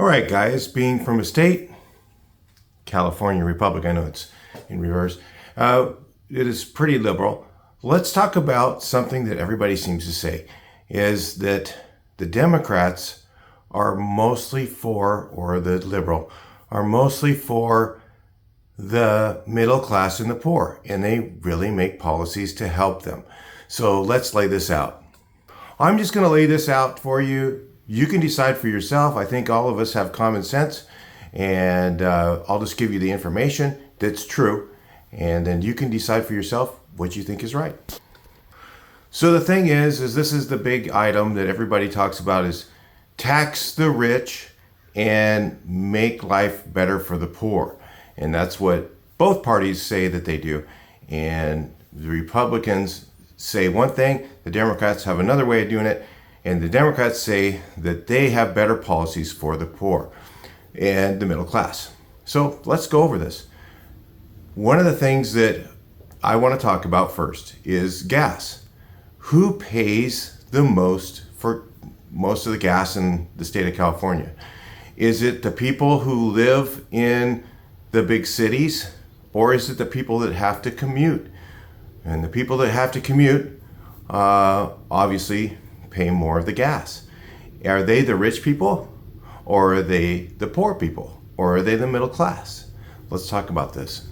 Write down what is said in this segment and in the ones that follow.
All right, guys, being from a state, California Republic, I know it's in reverse, it is pretty liberal. Let's talk about something that everybody seems to say, is that the Democrats are mostly for, or the liberal, are mostly for the middle class and the poor, and they really make policies to help them. So let's lay this out. I'm just going to lay this out for you. You can decide for yourself. I think all of us have common sense, and I'll just give you the information that's true, and then you can decide for yourself what you think is right. So the thing is this is the big item that everybody talks about, is tax the rich and make life better for the poor. And that's what both parties say that they do. And the Republicans say one thing, the Democrats have another way of doing it, and the Democrats say that they have better policies for the poor and the middle class. So let's go over this. One of the things that I want to talk about first is gas. Who pays the most for most of the gas in the state of California? Is it the people who live in the big cities, or is it the people that have to commute? And the people that have to commute obviously pay more of the gas. Are they the rich people, or are they the poor people, or are they the middle class? Let's talk about this.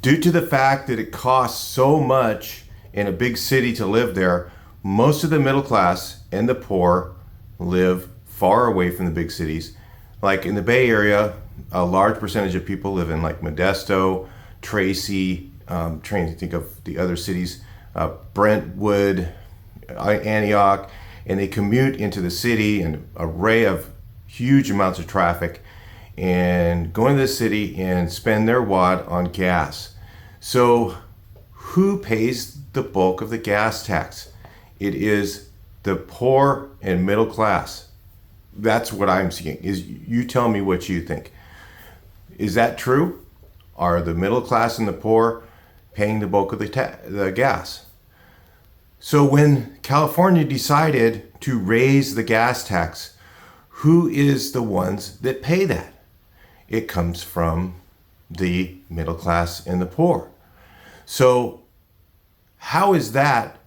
Due to the fact that it costs so much in a big city to live there, most of the middle class and the poor live far away from the big cities. Like in the Bay Area, a large percentage of people live in like Modesto, Tracy, trying to think of the other cities, Brentwood, Antioch, and they commute into the city, an array of huge amounts of traffic, and go into the city and spend their wad on gas. So who pays the bulk of the gas tax? It is the poor and middle class. That's what I'm seeing. Is you tell me what you think. Is that true? Are the middle class and the poor paying the bulk of the gas? So when California decided to raise the gas tax, who is the ones that pay that? It comes from the middle class and the poor. So how is that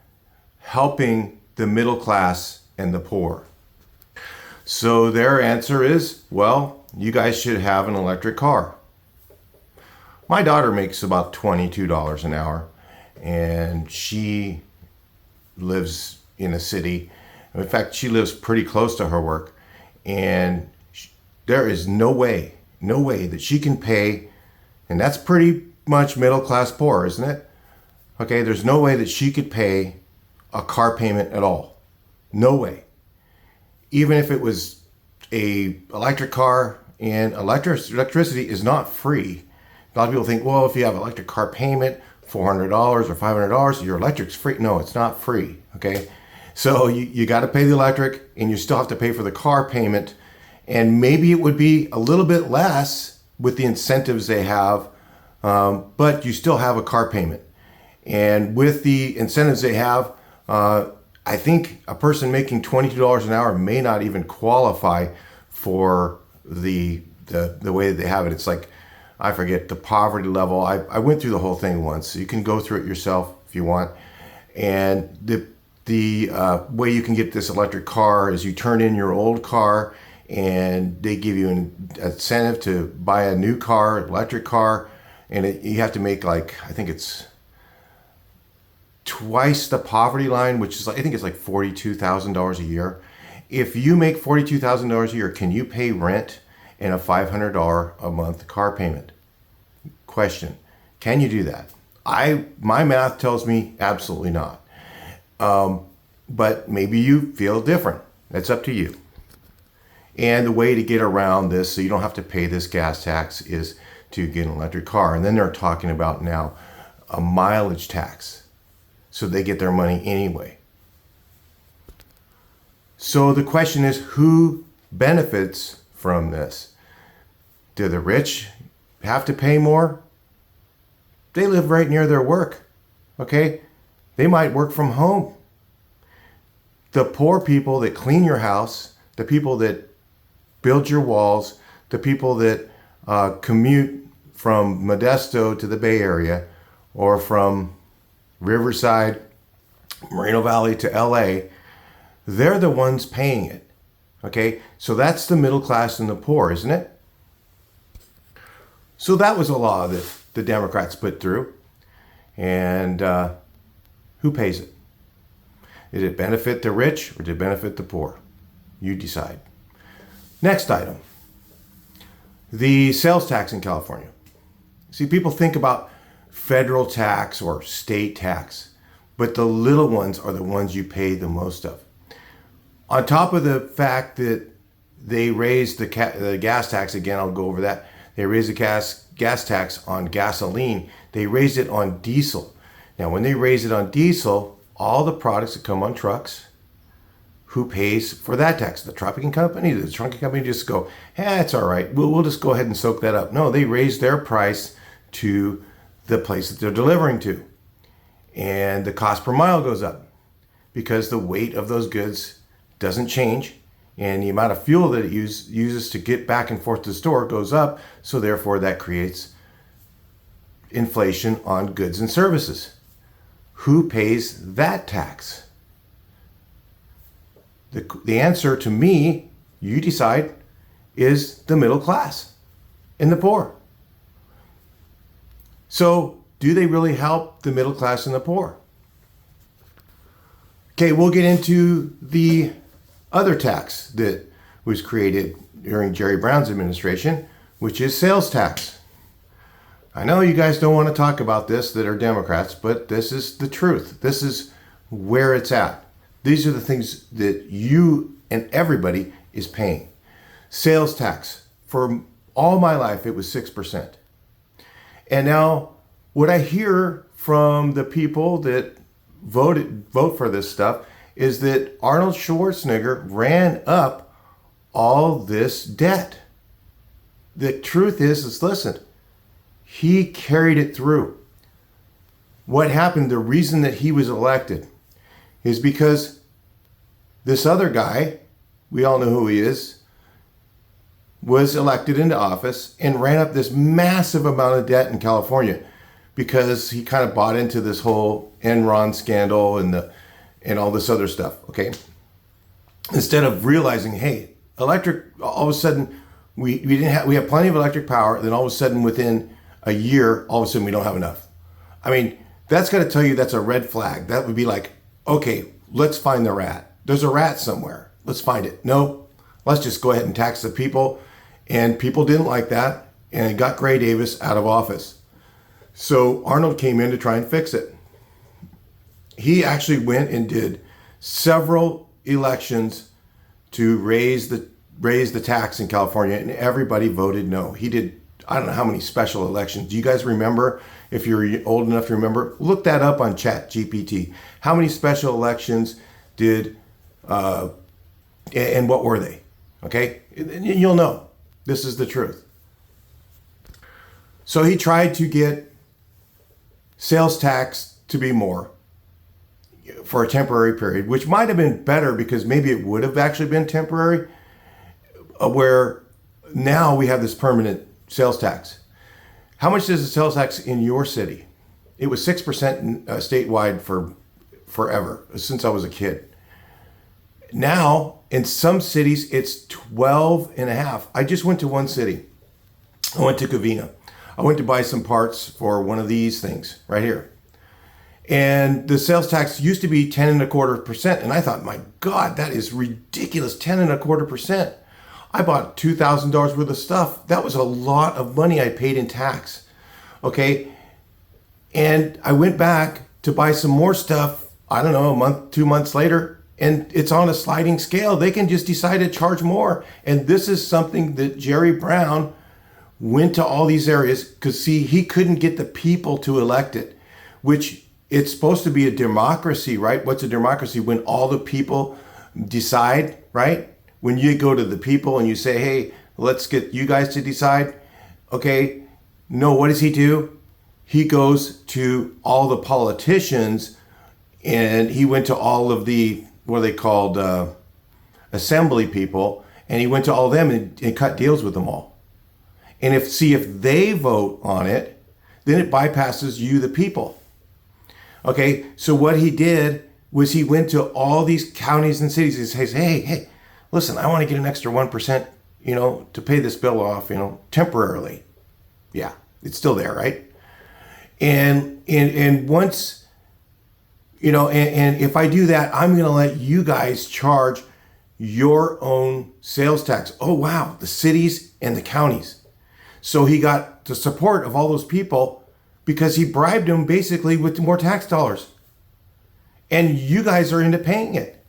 helping the middle class and the poor? So their answer is, well, you guys should have an electric car. My daughter makes about $22 an hour, and she lives in a city. In fact, she lives pretty close to her work, and there is no way that she can pay, and that's pretty much middle class poor, isn't it? Okay, there's no way that she could pay a car payment at all. No way. Even if it was a electric car, and electricity is not free. A lot of people think, well, if you have an electric car payment, $400 or $500, your electric's free. No, it's not free, okay? So you got to pay the electric, and you still have to pay for the car payment, and maybe it would be a little bit less with the incentives they have, but you still have a car payment. And with the incentives they have, I think a person making $22 an hour may not even qualify for the way that they have it. It's like, I forget the poverty level. I went through the whole thing once. So you can go through it yourself if you want. And the way you can get this electric car is you turn in your old car, and they give you an incentive to buy a new car, electric car, and you have to make like, I think it's twice the poverty line, which is I think it's like $42,000 a year. If you make $42,000 a year, can you pay rent and a $500 a month car payment? Question: can you do that? My math tells me absolutely not. But maybe you feel different. That's up to you. And the way to get around this, so you don't have to pay this gas tax, is to get an electric car. And then they're talking about now a mileage tax, so they get their money anyway. So the question is, who benefits from this? Do the rich have to pay more? They live right near their work, okay? They might work from home. The poor people that clean your house, the people that build your walls. The people that commute from Modesto to the Bay Area, or from Riverside, Moreno Valley to LA, they're the ones paying it. Okay, so that's the middle class and the poor, isn't it? So that was a law that the Democrats put through. And who pays it? Did it benefit the rich or did it benefit the poor? You decide. Next item. The sales tax in California. See, people think about federal tax or state tax, but the little ones are the ones you pay the most of. On top of the fact that they raised the gas tax, again, I'll go over that. They raised the gas tax on gasoline. They raised it on diesel. Now, when they raise it on diesel, all the products that come on trucks, who pays for that tax? The trucking company? The trucking company just go, it's all right. We'll just go ahead and soak that up. No, they raise their price to the place that they're delivering to. And the cost per mile goes up because the weight of those goods doesn't change. And the amount of fuel that it uses to get back and forth to the store goes up. So therefore, that creates inflation on goods and services. Who pays that tax? The answer to me, you decide, is the middle class and the poor. So do they really help the middle class and the poor? Okay, we'll get into the other tax that was created during Jerry Brown's administration, which is sales tax. I know you guys don't want to talk about this that are Democrats, but this is the truth. This is where it's at. These are the things that you and everybody is paying. Sales tax. For all my life, it was 6%. And now what I hear from the people that vote for this stuff is that Arnold Schwarzenegger ran up all this debt. The truth is listen, he carried it through. What happened, the reason that he was elected is because this other guy, we all know who he is, was elected into office and ran up this massive amount of debt in California because he kind of bought into this whole Enron scandal and all this other stuff, okay? Instead of realizing, hey, electric, all of a sudden, we have plenty of electric power, then all of a sudden within a year, all of a sudden we don't have enough. I mean, that's got to tell you that's a red flag. That would be like, okay, let's find the rat. There's a rat somewhere. Let's find it. No, let's just go ahead and tax the people. And people didn't like that, and it got Gray Davis out of office. So Arnold came in to try and fix it. He actually went and did several elections to raise the tax in California, and everybody voted no. He did, I don't know how many special elections. Do you guys remember? If you're old enough to remember, look that up on ChatGPT. How many special elections did, and what were they? Okay, and you'll know. This is the truth. So he tried to get sales tax to be more for a temporary period, which might have been better because maybe it would have actually been temporary, where now we have this permanent sales tax. How much is the sales tax in your city? It was 6% statewide for forever, since I was a kid. Now, in some cities, it's 12.5. I just went to one city. I went to Covina. I went to buy some parts for one of these things right here. And the sales tax used to be 10.25%. And I thought, my God, that is ridiculous, 10.25%. I bought $2,000 worth of stuff. That was a lot of money I paid in tax. Okay. And I went back to buy some more stuff, I don't know, a month, 2 months later, and it's on a sliding scale. They can just decide to charge more. And this is something that Jerry Brown went to all these areas because, see, he couldn't get the people to elect it, which it's supposed to be a democracy, right? What's a democracy? When all the people decide, right? When you go to the people and you say, hey, let's get you guys to decide. Okay, no, what does he do? He goes to all the politicians and he went to all of the, what are they called, assembly people, And he went to all of them and cut deals with them all. And if they vote on it, then it bypasses you, the people. Okay, so what he did was he went to all these counties and cities and says, hey, listen, I want to get an extra 1%, to pay this bill off, temporarily. Yeah, it's still there, right? And once, and if I do that, I'm going to let you guys charge your own sales tax. Oh, wow, the cities and the counties. So he got the support of all those people because he bribed them basically with more tax dollars. And you guys are into paying it.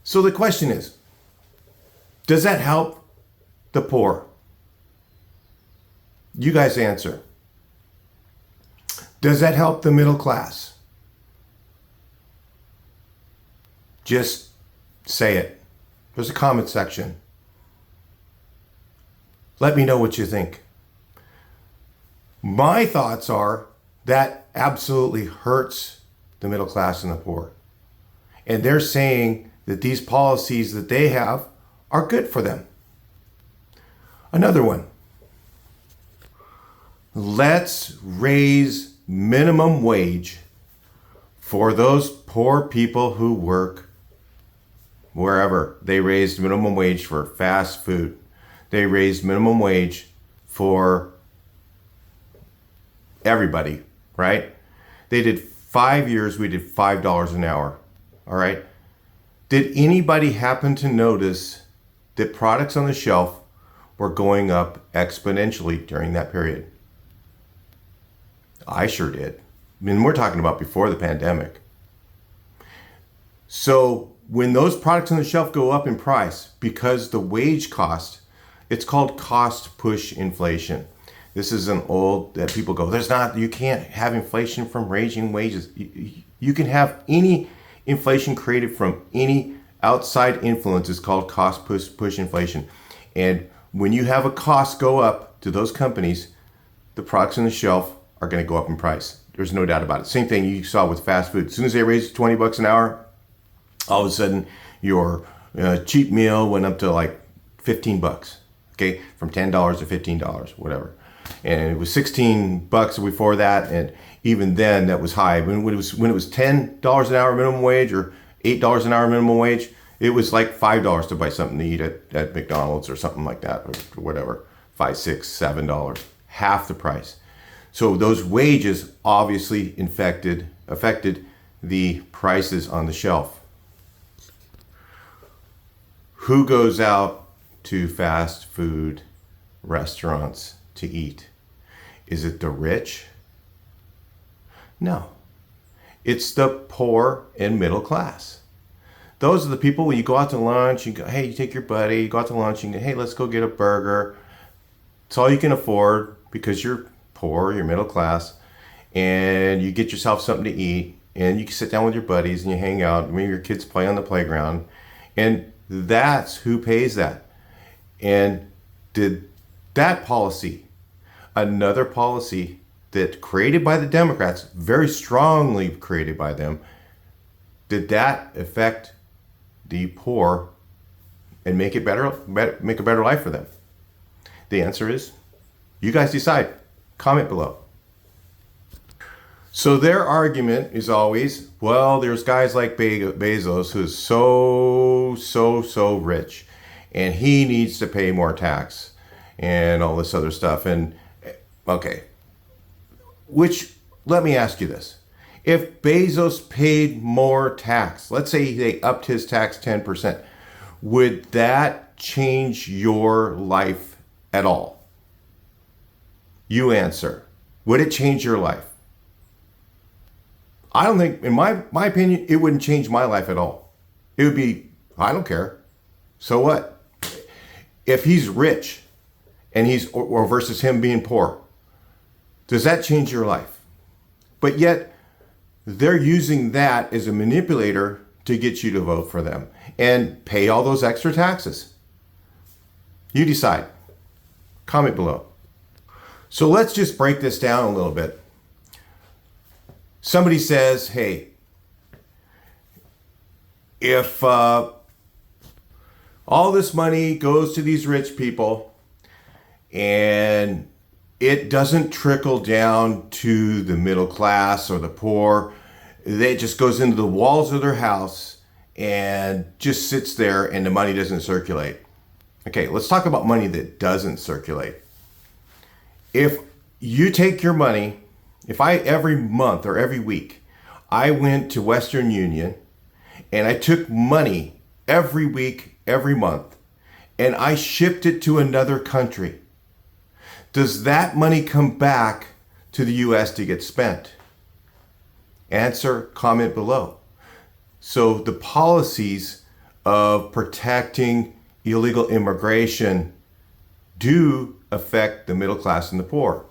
So the question is, does that help the poor? You guys answer. Does that help the middle class? Just say it. There's a comment section. Let me know what you think. My thoughts are that absolutely hurts the middle class and the poor. And they're saying that these policies that they have are good for them. Another one. Let's raise minimum wage for those poor people who work wherever. They raised minimum wage for fast food. They raised minimum wage for everybody, right? They did 5 years, we did $5 an hour, all right? Did anybody happen to notice that products on the shelf were going up exponentially during that period? I sure did. I mean, we're talking about before the pandemic. So when those products on the shelf go up in price because the wage cost, it's called cost push inflation. This is an old that people go, you can't have inflation from raising wages. You can have any inflation created from any outside influence is called cost push inflation. And when you have a cost go up to those companies, the products on the shelf are going to go up in price. There's no doubt about it. Same thing you saw with fast food. As soon as they raised $20 an hour, all of a sudden your cheap meal went up to like $15, okay? From $10 to $15, whatever. And it was $16 before that, and even then that was high. When it was $10 an hour minimum wage or $8 an hour minimum wage, it was like $5 to buy something to eat at McDonald's or something like that, or whatever. $5, $6, $7, half the price. So those wages obviously affected the prices on the shelf. Who goes out to fast food restaurants to eat? Is it the rich? No. It's the poor and middle class. Those are the people when you go out to lunch, you go, hey, you take your buddy, you go out to lunch, and you go, hey, let's go get a burger. It's all you can afford because you're poor, you're middle class, and you get yourself something to eat, and you can sit down with your buddies and you hang out. Maybe your kids play on the playground, and that's who pays that. And did that policy, another policy that created by the Democrats, very strongly created by them, did that affect the poor and make a better life for them? The answer is, you guys decide. Comment below. So their argument is always, well, there's guys like Bezos who's so rich, and he needs to pay more tax and all this other stuff. And okay, let me ask you this. If Bezos paid more tax, let's say they upped his tax 10%, would that change your life at all? You answer. Would it change your life? I don't think, in my opinion, it wouldn't change my life at all. It would be, I don't care. So what? If he's rich and or versus him being poor, does that change your life? But yet, they're using that as a manipulator to get you to vote for them and pay all those extra taxes. You decide. Comment below. So let's just break this down a little bit. Somebody says, hey, if, All this money goes to these rich people, and it doesn't trickle down to the middle class or the poor. It just goes into the walls of their house and just sits there, and the money doesn't circulate. Okay, let's talk about money that doesn't circulate. If you take your money, if I every month or every week, I went to Western Union and I took money every week, every month, and I shipped it to another country, does that money come back to the U.S. to get spent? Answer, comment below. So the policies of protecting illegal immigration do affect the middle class and the poor.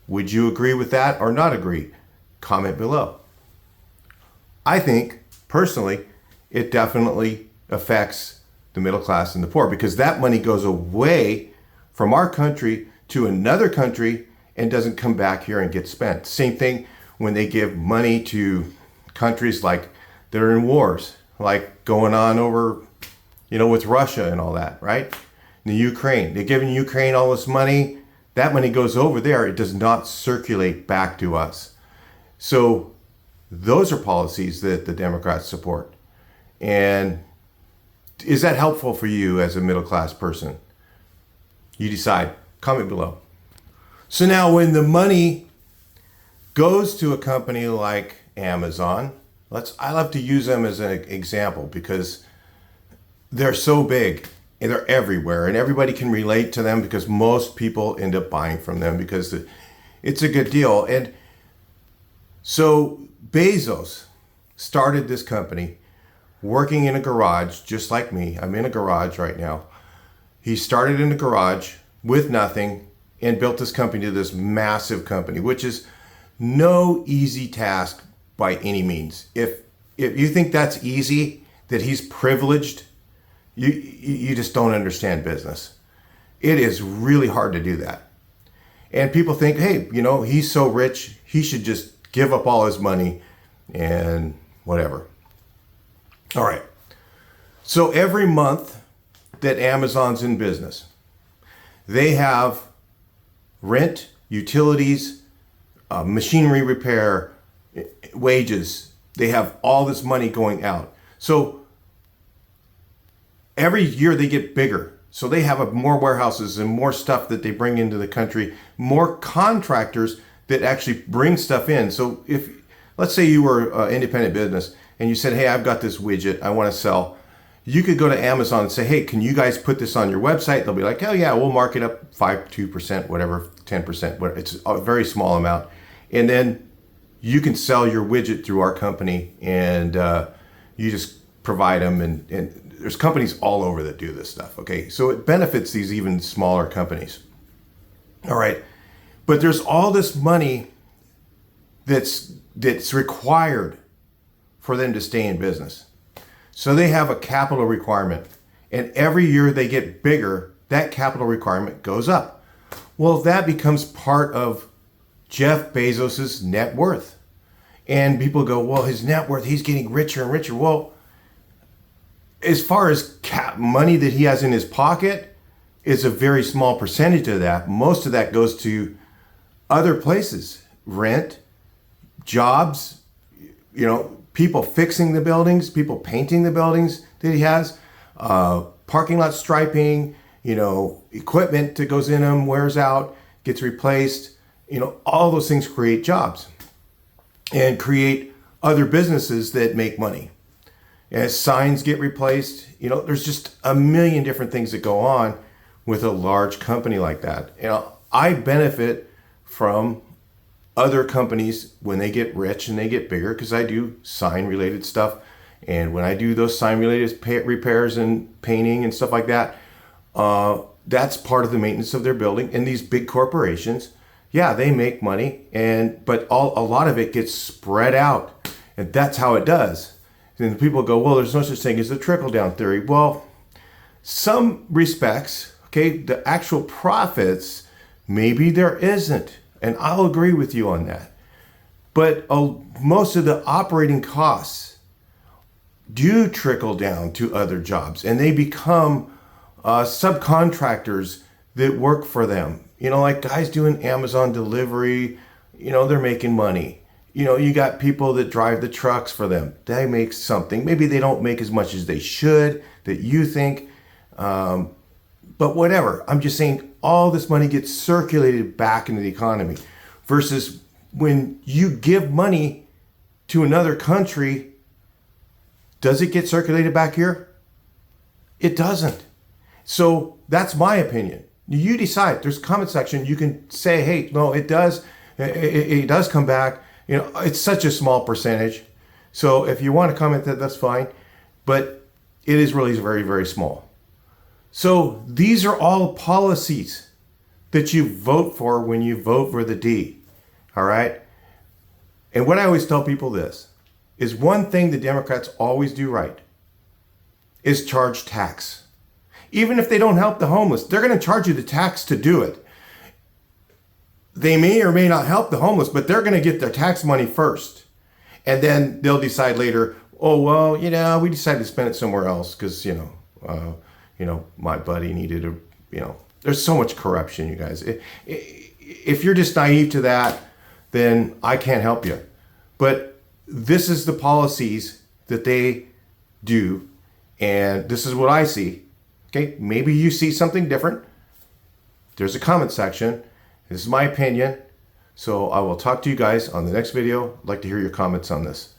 Would you agree with that or not agree? Comment below. I think, personally, it definitely affects the middle class and the poor, because that money goes away from our country to another country and doesn't come back here and get spent. Same thing when they give money to countries like that are in wars, like going on over, with Russia and all that, right? The Ukraine, they're giving Ukraine all this money. That money goes over there. It does not circulate back to us. So those are policies that the Democrats support. And is that helpful for you as a middle class person? You decide. Comment below. So now when the money goes to a company like Amazon, I love to use them as an example because they're so big and they're everywhere and everybody can relate to them because most people end up buying from them because it's a good deal. And so Bezos started this company working in a garage just like me. I'm in a garage right now. He started in a garage with nothing and built this company to this massive company, which is no easy task by any means. If you think that's easy, that he's privileged, you just don't understand business. It is really hard to do that. And people think, hey, he's so rich, he should just give up all his money and whatever. All right. So every month that Amazon's in business, they have rent, utilities, machinery repair, wages. They have all this money going out. So every year they get bigger. So they have more warehouses and more stuff that they bring into the country, more contractors that actually bring stuff in. So if, let's say you were an independent business and you said, hey, I've got this widget I want to sell. You could go to Amazon and say, hey, can you guys put this on your website? They'll be like, oh yeah, we'll mark it up 2%, whatever, 10%, it's a very small amount. And then you can sell your widget through our company and you just provide them. And there's companies all over that do this stuff, okay? So it benefits these even smaller companies. All right, but there's all this money that's required for them to stay in business. So they have a capital requirement, and every year they get bigger, that capital requirement goes up. Well, that becomes part of Jeff Bezos's net worth. And people go, well, his net worth, he's getting richer and richer. Well, as far as money that he has in his pocket, is a very small percentage of that. Most of that goes to other places, rent, jobs, people fixing the buildings, people painting the buildings that he has, parking lot striping, equipment that goes in them, wears out, gets replaced. All those things create jobs and create other businesses that make money. As signs get replaced, there's just a million different things that go on with a large company like that. I benefit from other companies when they get rich and they get bigger because I do sign related stuff. And when I do those sign related repairs and painting and stuff like that, that's part of the maintenance of their building. And these big corporations, yeah, they make money, but a lot of it gets spread out, and that's how it does. And people go, well, there's no such thing as a trickle down theory. Well, some respects, okay, the actual profits, maybe there isn't. And I'll agree with you on that. But most of the operating costs do trickle down to other jobs and they become subcontractors that work for them. You know, like guys doing Amazon delivery, you know, they're making money. You know, you got people that drive the trucks for them. They make something. Maybe they don't make as much as they should, that you think. But whatever. I'm just saying all this money gets circulated back into the economy versus when you give money to another country, does it get circulated back here? It doesn't. So that's my opinion. You decide. There's a comment section. You can say, hey, no, it does. It does come back. You know, it's such a small percentage. So if you want to comment that, that's fine. But it is really very, very small. So these are all policies that you vote for when you vote for the D. All right. And what I always tell people this is one thing the Democrats always do right is charge tax. Even if they don't help the homeless, they're going to charge you the tax to do it. They may or may not help the homeless, but they're going to get their tax money first. And then they'll decide later, oh, well, you know, we decided to spend it somewhere else because, you know, my buddy needed a, you know, there's so much corruption, you guys. If you're just naive to that, then I can't help you. But this is the policies that they do. And this is what I see. Okay, maybe you see something different. There's a comment section. This is my opinion. So I will talk to you guys on the next video. I'd like to hear your comments on this.